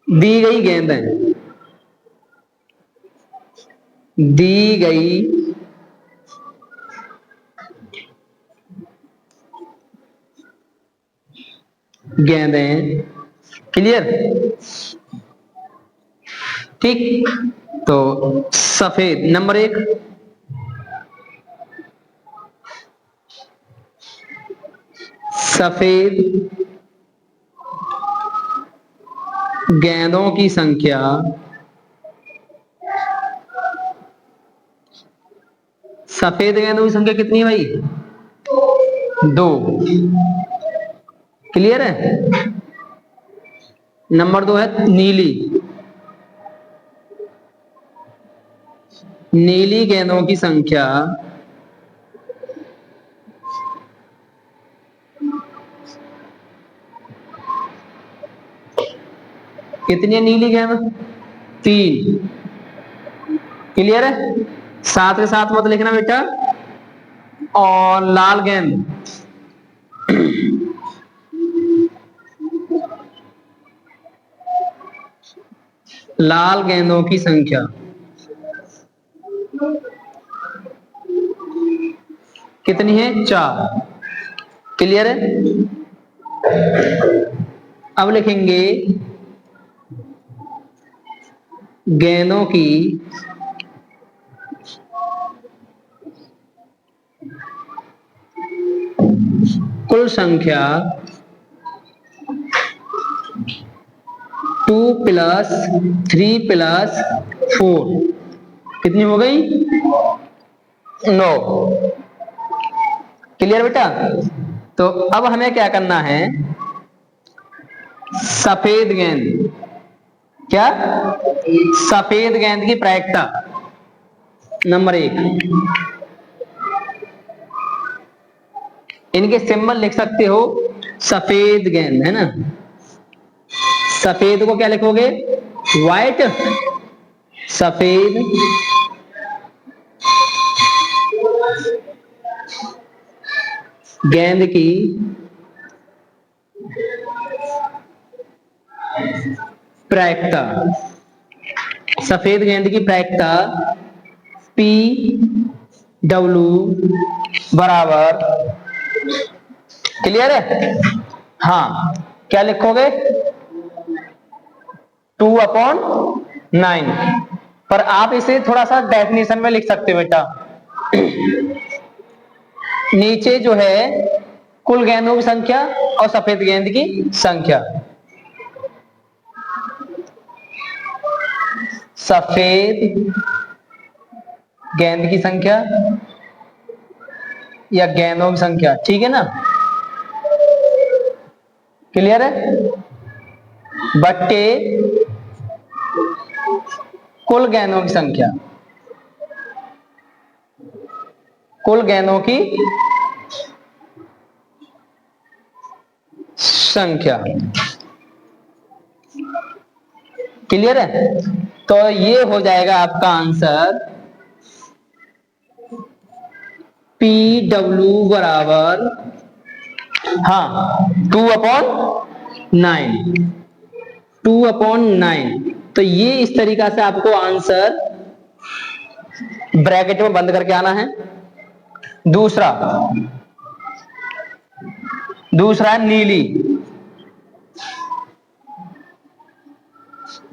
दी गई गेंद है, दी गई गेंदें, क्लियर? ठीक, तो सफेद नंबर 1, सफेद गेंदों की संख्या सफेद गेंदों की संख्या कितनी है भाई? 2, क्लियर है? नंबर 2 है नीली, नीली गेंदों की संख्या कितनी है? नीली गेंद 3, क्लियर है? साथ के साथ मत लिखना बेटा। और लाल गेंद लाल गेंदों की संख्या कितनी है? 4, क्लियर है? अब लिखेंगे गेंदों की कुल संख्या 2 + 3 + 4 कितनी हो गई? 9, क्लियर बेटा? तो अब हमें क्या करना है, सफेद गेंद, क्या? सफेद गेंद की प्रायिकता नंबर 1, इनके सिंबल लिख सकते हो, सफेद गेंद है ना। सफेद को क्या लिखोगे? व्हाइट, सफेद गेंद की प्रायिकता, सफेद गेंद की प्रायिकता PW बराबर, क्लियर है? हाँ, क्या लिखोगे? 2/9, पर आप इसे थोड़ा सा डेफिनेशन में लिख सकते हो बेटा। नीचे जो है कुल गेंदों की संख्या और सफेद गेंद की संख्या, सफेद गेंद की संख्या या गेंदों की संख्या, ठीक है ना? क्लियर है? बट्टे कुल गेंदों की संख्या, कुल गेंदों की संख्या, क्लियर है? तो ये हो जाएगा आपका आंसर, PW बराबर, हाँ, 2/9, 2/9। तो ये इस तरीका से आपको आंसर ब्रैकेट में बंद करके आना है। दूसरा नीली,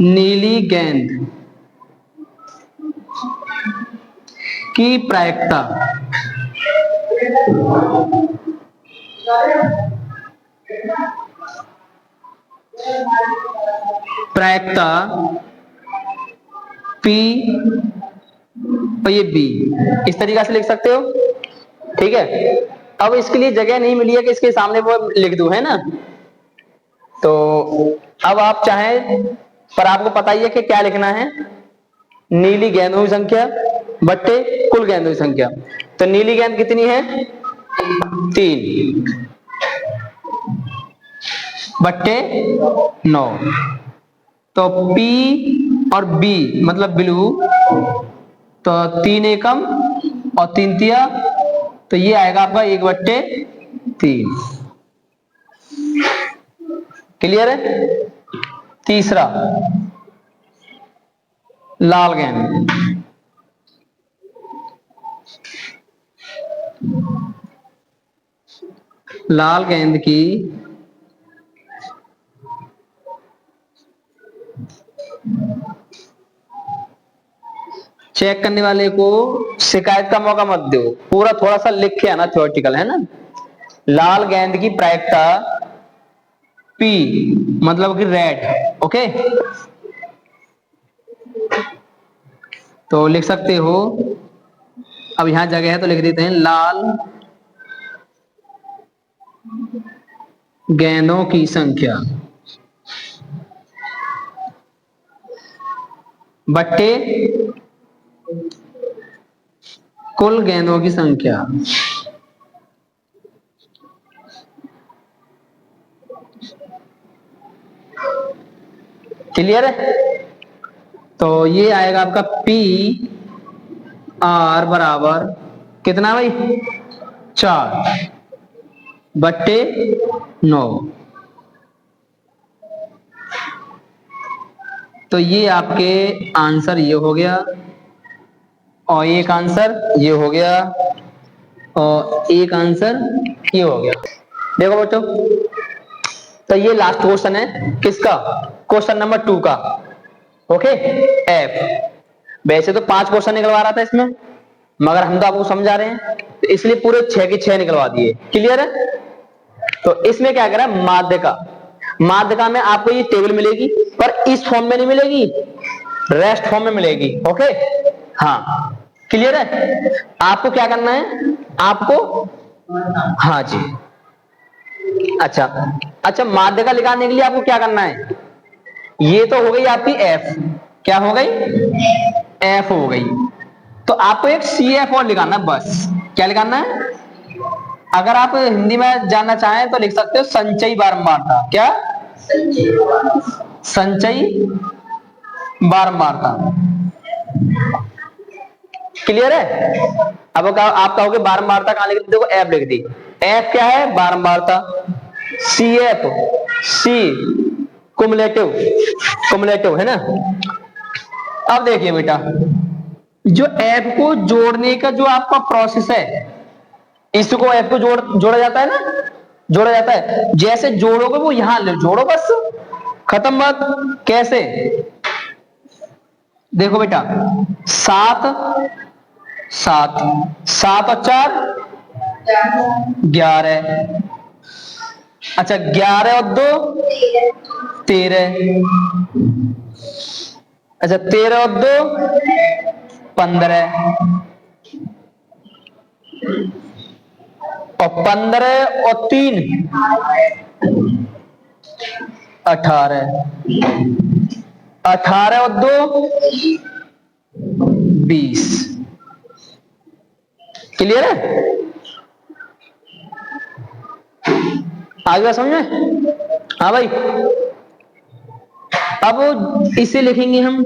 नीली गेंद की प्रायिकता P और ये B, इस तरीका से लिख सकते हो, ठीक है? अब इसके लिए जगह नहीं मिली है कि इसके सामने वो लिख दूं, है ना। तो अब आप चाहें, पर आपको पता ही है कि क्या लिखना है, नीली गेंदों की संख्या बट्टे कुल गेंदों की संख्या। तो नीली गेंद कितनी है? 3, बट्टे 9। तो P और B मतलब ब्लू, तो 3 एकम और 3 तिया, तो ये आएगा आपका 1/3। क्लियर है। तीसरा, लाल गेंद। लाल गेंद की चेक करने वाले को शिकायत का मौका मत दो, पूरा थोड़ा सा लिख के आना, थ्योरेटिकल है ना। लाल गेंद की प्रायिकता P मतलब कि रेड। ओके, तो लिख सकते हो, अब यहां जगह है तो लिख देते हैं, लाल गेंदों की संख्या बट्टे कुल गेंदों की संख्या। क्लियर है। तो ये आएगा आपका P R बराबर कितना भाई, 4/9। तो ये आपके आंसर ये हो गया, और एक आंसर ये हो गया, और एक आंसर ये हो गया। देखो बच्चों, तो ये लास्ट क्वेश्चन है किसका, क्वेश्चन नंबर 2 का। Okay, F। वैसे तो 5 क्वेश्चन निकलवा रहा था इसमें, मगर हम तो आपको समझा रहे हैं, तो इसलिए पूरे 6 के 6 निकलवा दिए। क्लियर है। तो इसमें क्या करा, माध्यिका। माध्यिका में आपको ये टेबल मिलेगी, पर इस फॉर्म में नहीं मिलेगी, रेस्ट फॉर्म में मिलेगी। ओके, हाँ क्लियर है। आपको क्या करना है, आपको, हाँ जी, अच्छा अच्छा, माध्यिका निकालने के लिए आपको क्या करना है, ये तो हो गई आपकी F। क्या हो गई, F हो गई। तो आपको एक CF और लिखाना है बस। क्या लिखाना है, अगर आप हिंदी में जानना चाहें तो लिख सकते हो संचयी बारंबारता। क्या, संचयी बारंबारता। क्लियर है। अब आप कहोगे बारंबारता कहां लिख दी, देखो F लिख दी। F क्या है, बारंबारता। CF, C कुमुलेटिव, कुमुलेटिव है ना। अब देखिए बेटा, जो F को जोड़ने का जो आपका प्रोसेस है, इसको F को जोड़ा जाता है ना, जोड़ा जाता है। जैसे जोड़ोगे वो यहां जोड़ो, बस खत्म बात। कैसे, देखो बेटा, 7 7 7 और 4 11। अच्छा, 11 और 2 13। अच्छा, 13 और 2 15, और 15 और 3 18, 18 और 2 20। क्लियर है, आगे बात समझ में। हाँ भाई, अब इसे लिखेंगे हम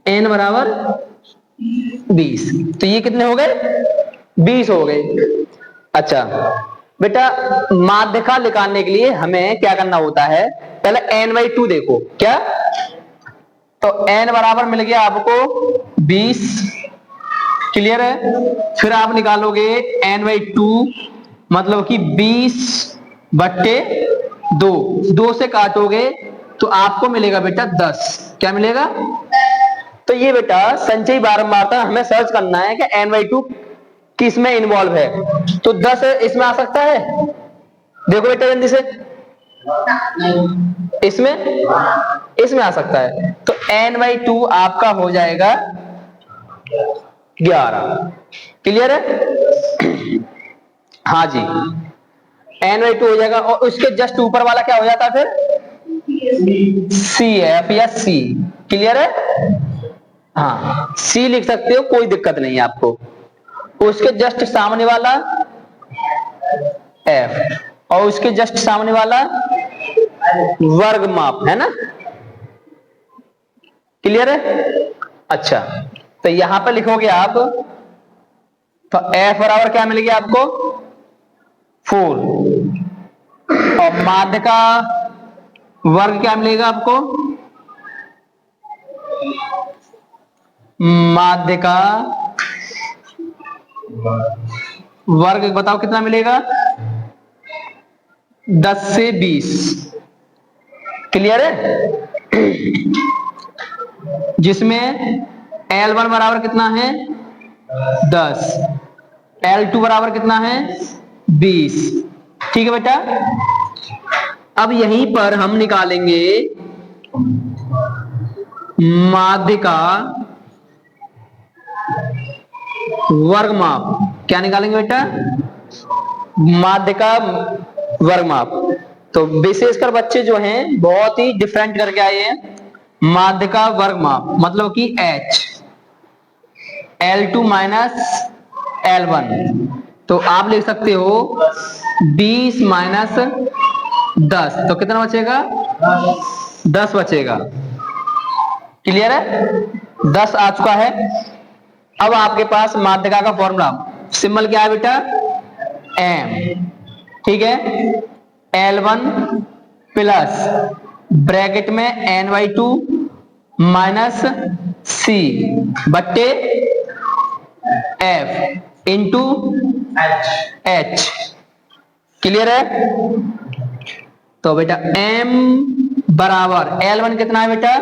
n बराबर 20। तो ये कितने हो गए, 20 हो गए। अच्छा बेटा, माध्यिका निकालने के लिए हमें क्या करना होता है, पहले n/2 देखो। क्या, तो n बराबर मिल गया आपको 20। क्लियर है। फिर आप निकालोगे n/2 मतलब कि 20/2, 2 से काटोगे तो आपको मिलेगा बेटा 10। क्या मिलेगा, तो ये बेटा संचयी बारंबारता हमें सर्च करना है कि n/2 किस में इन्वॉल्व है, तो 10 इसमें आ सकता है। देखो बेटा जल्दी से, इसमें आ सकता है। तो n/2 आपका हो जाएगा 11। क्लियर है। हाँ जी, n/2 हो जाएगा, और उसके जस्ट ऊपर वाला क्या हो जाता है फिर, CF या C। क्लियर है। हाँ, C लिख सकते हो, कोई दिक्कत नहीं है आपको। उसके जस्ट सामने वाला F, और उसके जस्ट सामने वाला वर्ग माप, है ना? क्लियर है? अच्छा, तो यहां पर लिखोगे आप, तो f बराबर क्या मिलेगी आपको? 4। और माध्य का वर्ग क्या मिलेगा आपको? माध्य का वर्ग बताओ कितना मिलेगा? 10 से 20। क्लियर है? जिसमें L1 बराबर कितना है? 10। L2 बराबर कितना है? 20। ठीक है बेटा। अब यहीं पर हम निकालेंगे माध्य का वर्ग माप। क्या निकालेंगे बेटा? माध्य का वर्ग माप। तो विशेषकर बच्चे जो हैं बहुत ही डिफरेंट करके आए हैं। माध्य का वर्ग माप मतलब कि H, L2 माइनस L1। तो आप लिख सकते हो 20 माइनस 10, तो कितना बचेगा? 10 बचेगा। क्लियर है? 10 आ चुका है। अब आपके पास माध्यिका का फॉर्मूला, सिंबल क्या है बेटा? M। ठीक है? L1 प्लस ब्रैकेट में N/2 माइनस C बट्टे F इंटू H। क्लियर है? तो बेटा M बराबर L1 कितना है बेटा?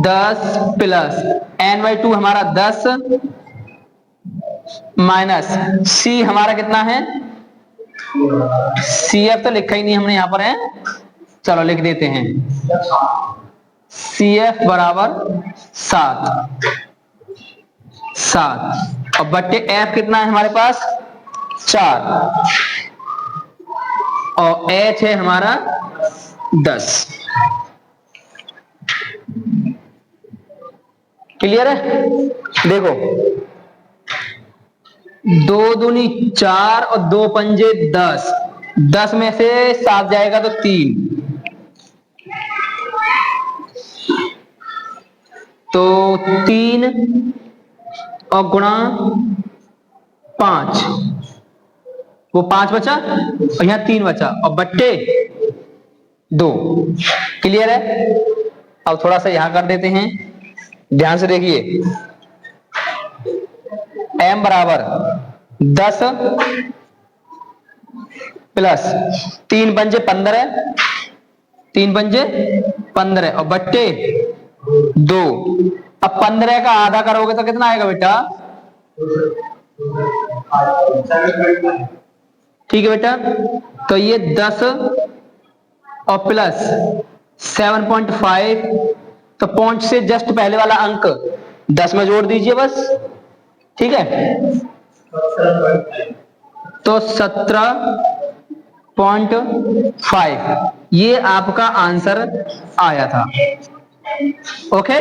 10 प्लस N/2 हमारा 10 माइनस C हमारा कितना है? CF तो लिखा ही नहीं हमने यहां पर, है, चलो लिख देते हैं। CF बराबर 7 और बट्टे F कितना है हमारे पास? 4 और H है हमारा 10। क्लियर है? देखो 2 दूनी 4 और 2 पंजे 10। 10 में से 7 जाएगा तो 3, तो 3 और गुणा 5, वो 5 बचा और यहां 3 बचा और बट्टे 2। क्लियर है? अब थोड़ा सा यहां कर देते हैं, ध्यान से देखिए। M बराबर 10 प्लस 3 पंजे 15, 3 पंजे 15 और बट्टे 2। अब 15 का आधा करोगे तो कितना आएगा बेटा? ठीक है बेटा। तो ये 10 और प्लस 7.5, तो पॉइंट से जस्ट पहले वाला अंक 10 में जोड़ दीजिए बस। ठीक है? तो 17.5 ये आपका आंसर आया था। ओके?